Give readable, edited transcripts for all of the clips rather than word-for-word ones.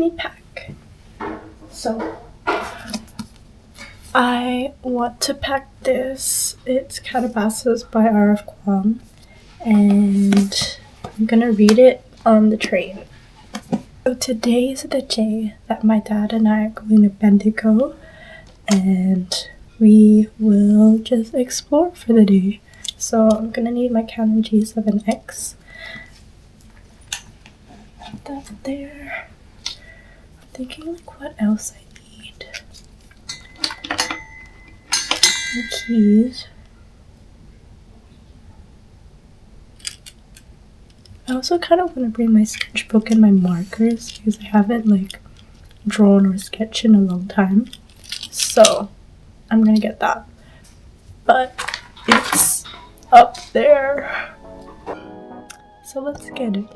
me pack. So I want to pack this. It's Calabasas by R.F. Kuang, and I'm gonna read it on the train. So today is the day that my dad and I are going to Bendigo, and we will just explore for the day. So I'm gonna need my Canon G7X. Put that there. I'm thinking like what else I need. My keys. I also kind of want to bring my sketchbook and my markers because I haven't like drawn or sketched in a long time. So I'm gonna get that. But it's up there. So let's get it.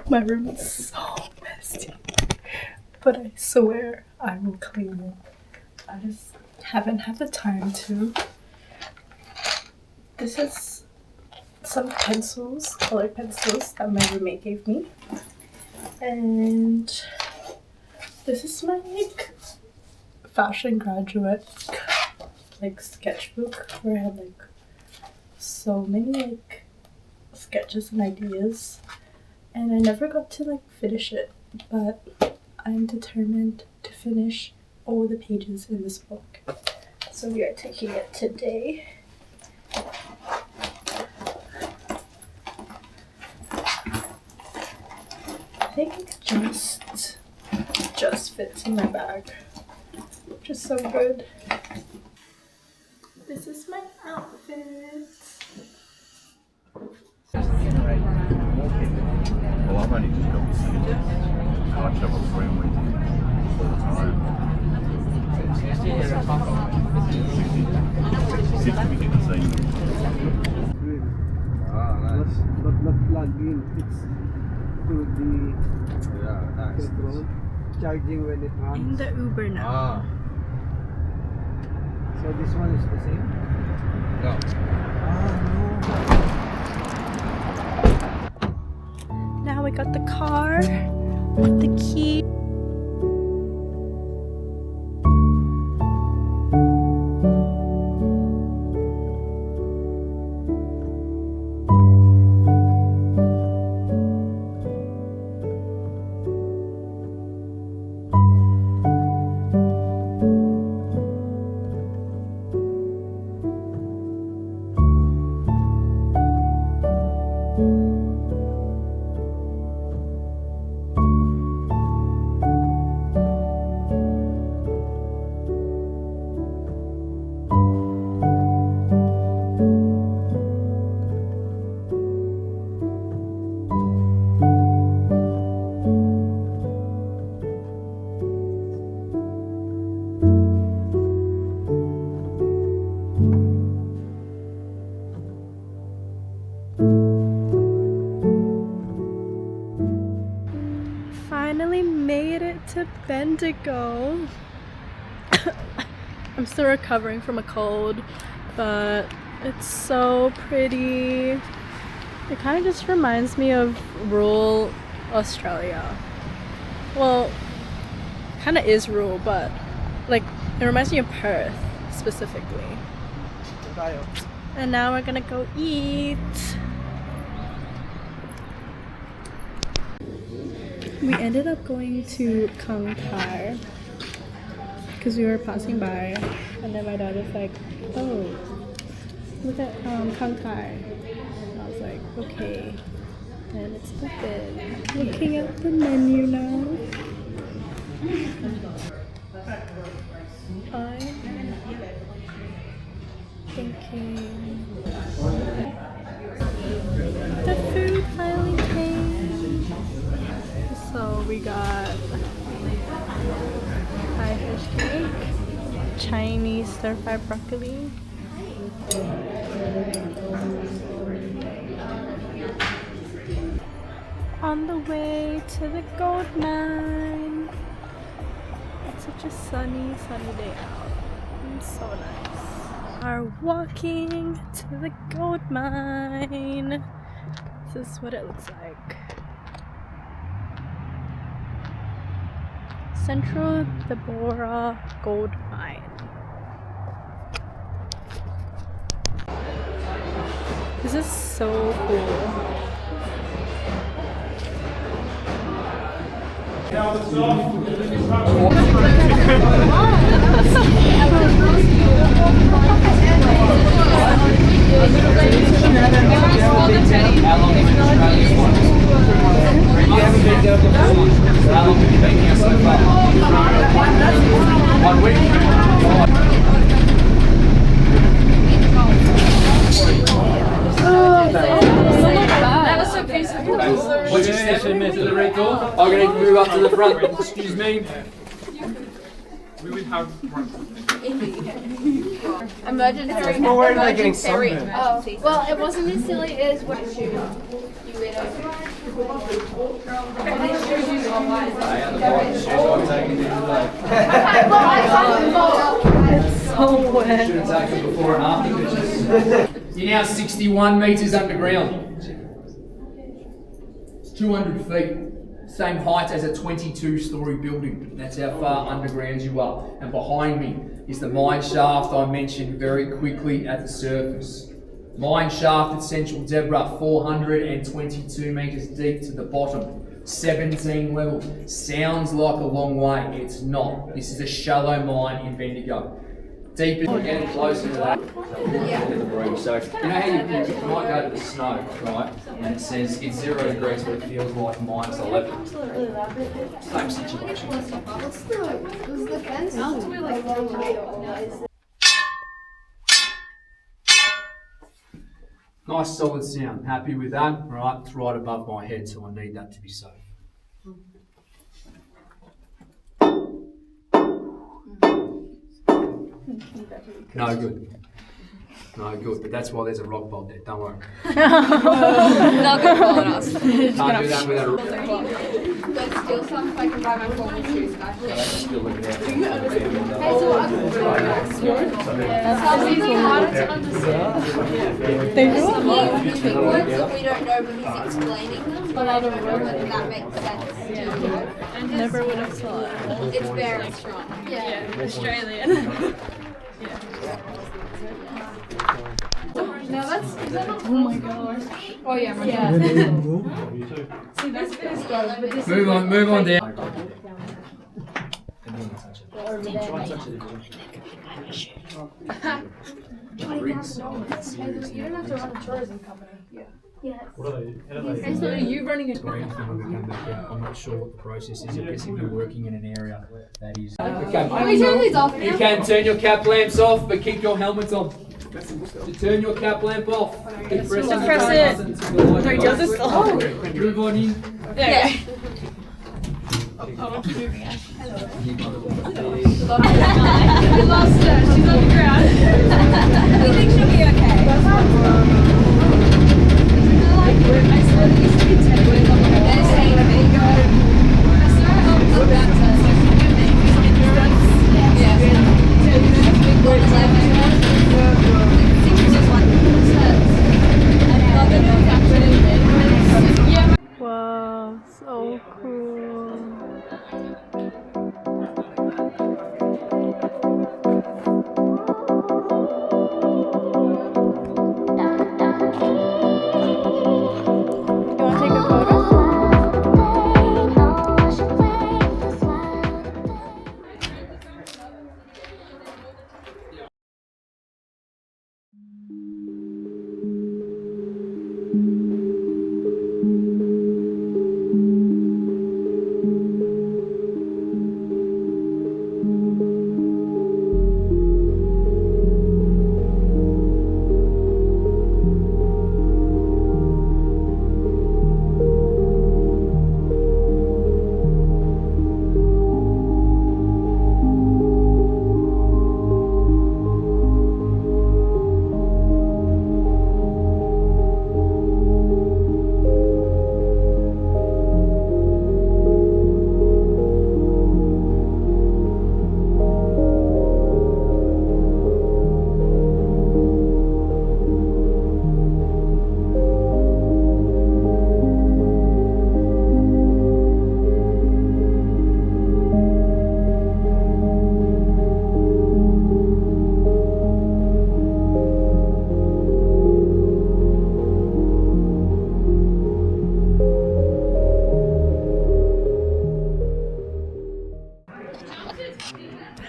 My room is so messy, but I swear I will clean it. I just haven't had the time to. This is some pencils, colored pencils that my roommate gave me. And this is my like fashion graduate like sketchbook where I had like so many like sketches and ideas. And I never got to like finish it, but I'm determined to finish all the pages in this book. So we are taking it today. I think it just fits in my bag, which is so good. This is my outfit. Well, I've only just got to see it. I travel through with you all the time. 60 we get the same. Ah, nice. Not plugged in. It's to the cathedral. Charging when it runs. In the Uber now. So this one is the same? No. Now we got the car with the key. Finally made it to Bendigo. I'm still recovering from a cold, but it's so pretty. It kind of just reminds me of rural Australia. Well, kind of is rural, but like it reminds me of Perth specifically. And now we're gonna go eat. We ended up going to Kang because we were passing by, and then my dad was like, "Oh, look at Kang Thai." And I was like, "Okay." And it's open. Looking at the menu now. I'm thinking. The food finally came. So we got Thai fish cake, Chinese stir-fried broccoli, on the way to the gold mine. It's such a sunny day out. It's so nice. Are walking to the gold mine. This is what it looks like. Central Deborah Gold Mine. This is so cool. What's your station there to the red door? I'm going to move up to the front. Excuse me. We would have emergency. Well, where are they getting sunburned? Oh, well, it wasn't as silly as what it should. It's so wet. Should have taken before and after pictures. You're now 61 metres underground. It's 200 feet. Same height as a 22-storey building. That's how far underground you are. And behind me is the mine shaft I mentioned very quickly at the surface. Mine shaft at Central Deborah, 422 metres deep to the bottom. 17 level. Sounds like a long way. It's not. This is a shallow mine in Bendigo. Deep as we're getting closer to that. So, you know how you might go to the snow, right? And it says it's 0 degrees, but it feels like -11. Same situation. Nice solid sound. Happy with that? Right, it's right above my head, so I need that to be safe. No good. No good, but that's why there's a rock bolt there, don't worry. Not gonna fall on us. Can't do that without a rock Let's steal some so I can buy my formal shoes back. Still looking out. Something harder to understand. They do He's using words that we don't know, but he's explaining them. But I don't know whether that makes sense. Never would have thought. It's very strong. Yeah. Australian. No, that's. Is that not? Oh my gosh. Oh yeah. Yeah. See, this is yellow, but this Move on down. You don't have to run a tourism company. Yeah. So you running a I'm not sure what the process is. I'm guessing you're working in an area that is. Can we turn these off now? You can turn your cap lamps off, but keep your helmets on. To turn your cap lamp off, keep pressing the press it. button until the light Sorry, goes. does this still? Move on in. Yeah. We lost her. She's on the ground. We think she'll be okay. I saw there used to be 10 ways on the wall. They're saying bingo. I saw about Wow, so cool.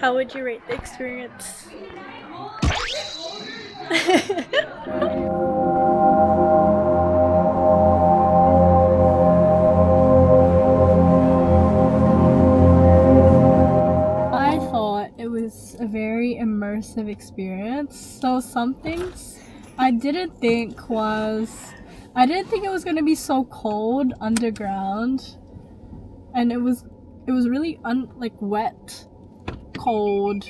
How would you rate the experience? I thought it was a very immersive experience. So some things I didn't think it was going to be so cold underground, and it was really wet, cold,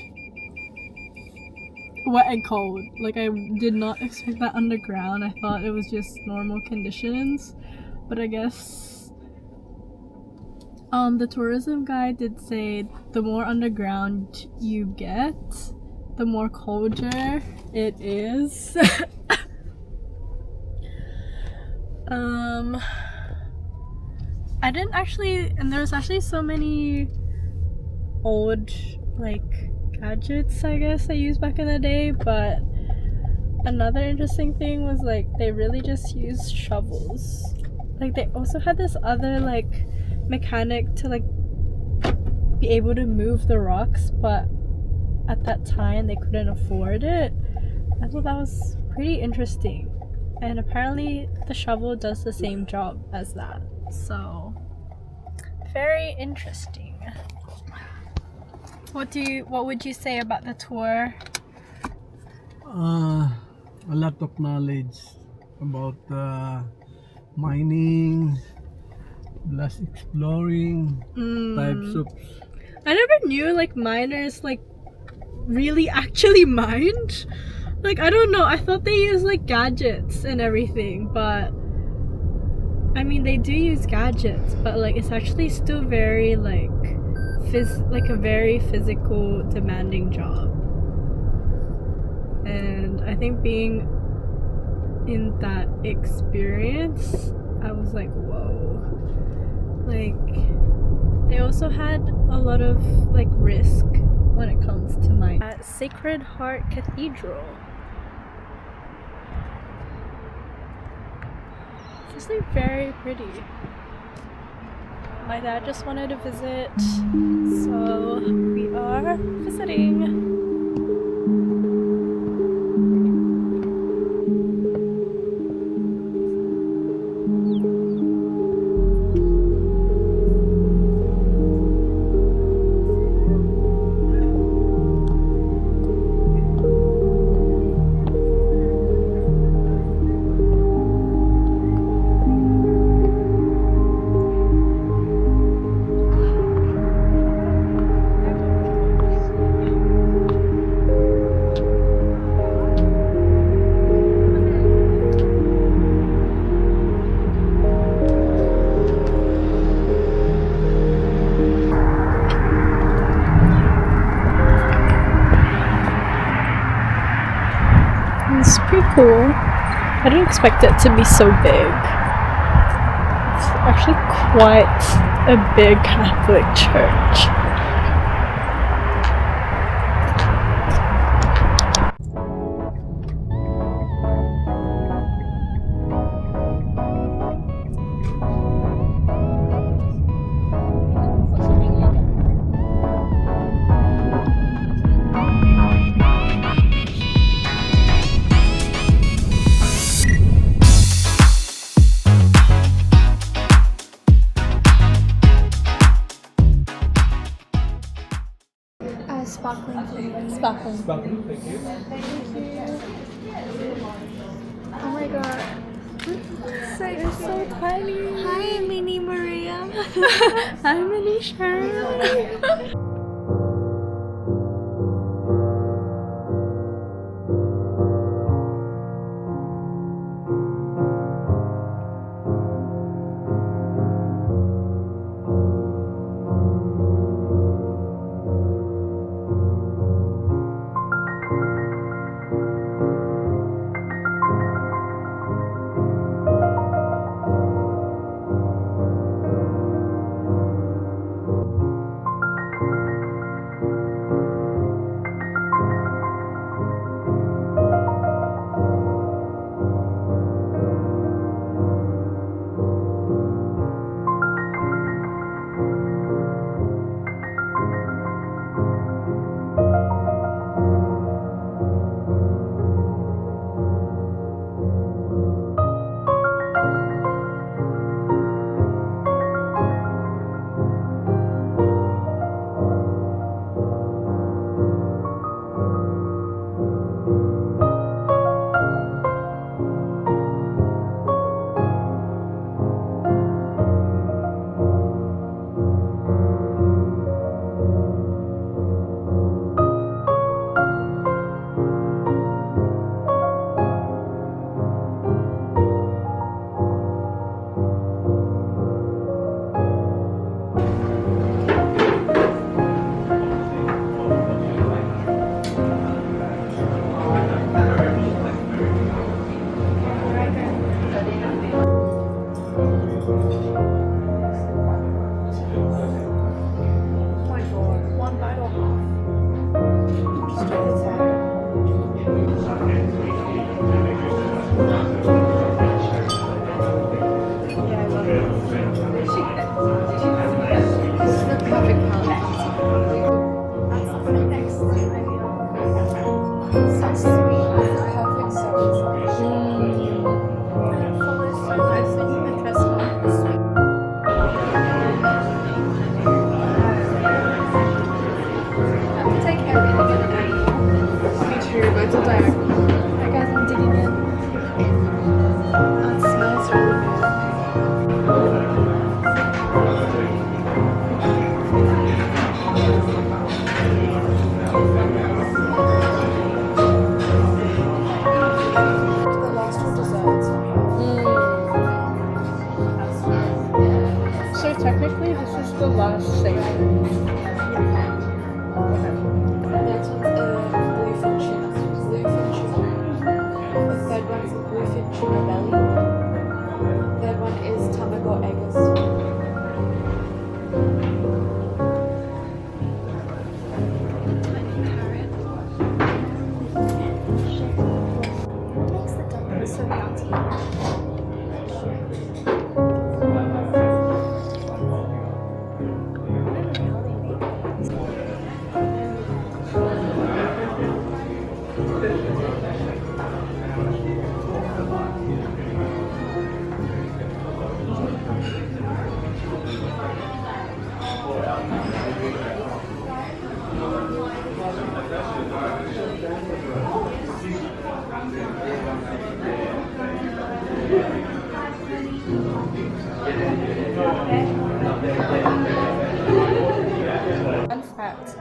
wet and cold. Like, I did not expect that underground. I thought it was just normal conditions, but I guess the tourism guide did say the more underground you get, the more colder it is. I didn't actually, and there's actually so many old gadgets, I guess, I used back in the day, but another interesting thing was they really just used shovels. They also had this other mechanic to be able to move the rocks, but at that time they couldn't afford it. I thought that was pretty interesting, and apparently the shovel does the same job as that, so very interesting. What would you say about the tour? A lot of knowledge about mining, plus exploring, types of. I never knew miners really actually mined. I don't know, I thought they used gadgets and everything, but I mean they do use gadgets, but it's actually still very a very physical, demanding job. And I think being in that experience, I was like, whoa. They also had a lot of risk when it comes to mine. At Sacred Heart Cathedral. It's just very pretty. My dad just wanted to visit, so we are visiting. It's pretty cool. I didn't expect it to be so big. It's actually quite a big Catholic church. Sparkling, please. Sparkling. Thank you. Oh my god. You're so tiny. Hi, Mini Maria. Hi, Minamishima.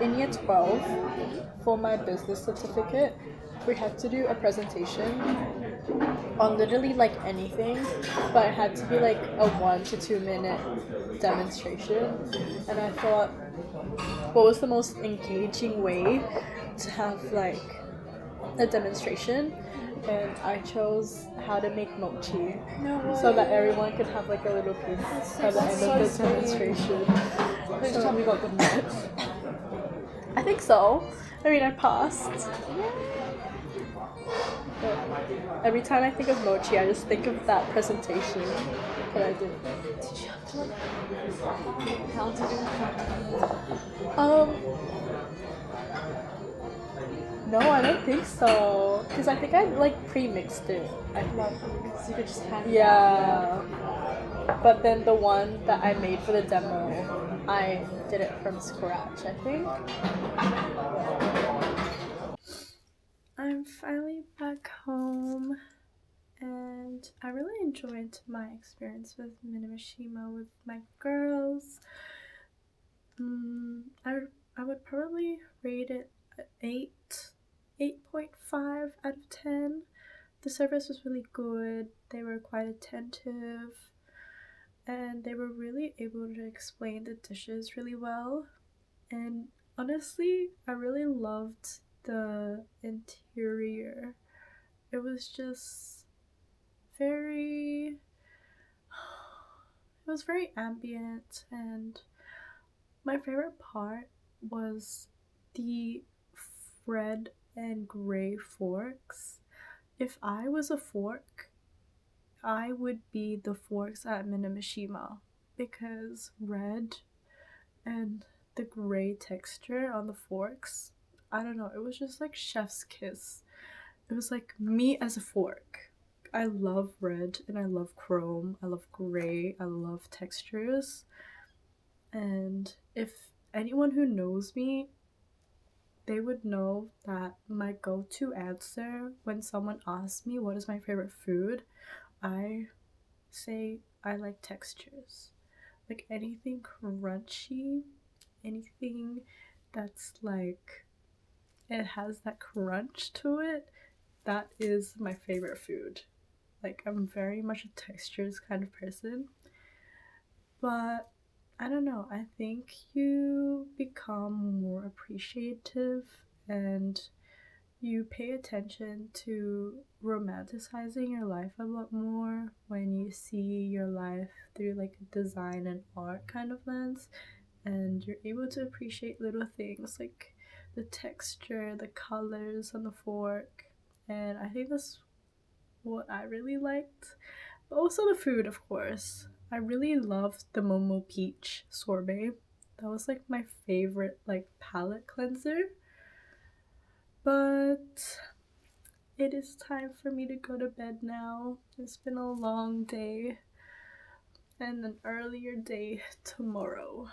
in year 12, for my business certificate, we had to do a presentation on literally like anything, but it had to be like a 1 to 2 minute demonstration. And I thought, what was the most engaging way to have like a demonstration? And I chose how to make mochi, so that everyone could have like a little piece at the end of the demonstration. Please tell me you got good marks. I think so. I mean, I passed. But every time I think of mochi, I just think of that presentation that I did. Did you have to like how to do No, I don't think so. Because I think I like pre-mixed it. so you could just hand it Yeah. But then the one that I made for the demo, I did it from scratch, I think. I'm finally back home, and I really enjoyed my experience with Minamishima with my girls. I would probably rate it 8.5 out of 10. The service was really good. They were quite attentive, and they were really able to explain the dishes really well. And honestly, I really loved the interior. It was just very ambient, and my favorite part was the red and gray forks. If I was a fork, I would be the forks at Minamishima, because red and the gray texture on the forks, I don't know, it was just like chef's kiss. It was like me as a fork. I love red and I love chrome, I love gray, I love textures. And if anyone who knows me, they would know that my go-to answer when someone asks me what is my favorite food, I say I like textures. Like anything crunchy, anything that's like, it has that crunch to it, that is my favorite food. Like, I'm very much a textures kind of person. But I don't know, I think you become more appreciative and you pay attention to romanticizing your life a lot more when you see your life through like a design and art kind of lens, and you're able to appreciate little things like the texture, the colors on the fork. And I think that's what I really liked. But also the food, of course. I really loved the Momo Peach sorbet. That was like my favorite like palate cleanser. But it is time for me to go to bed now. It's been a long day and an earlier day tomorrow.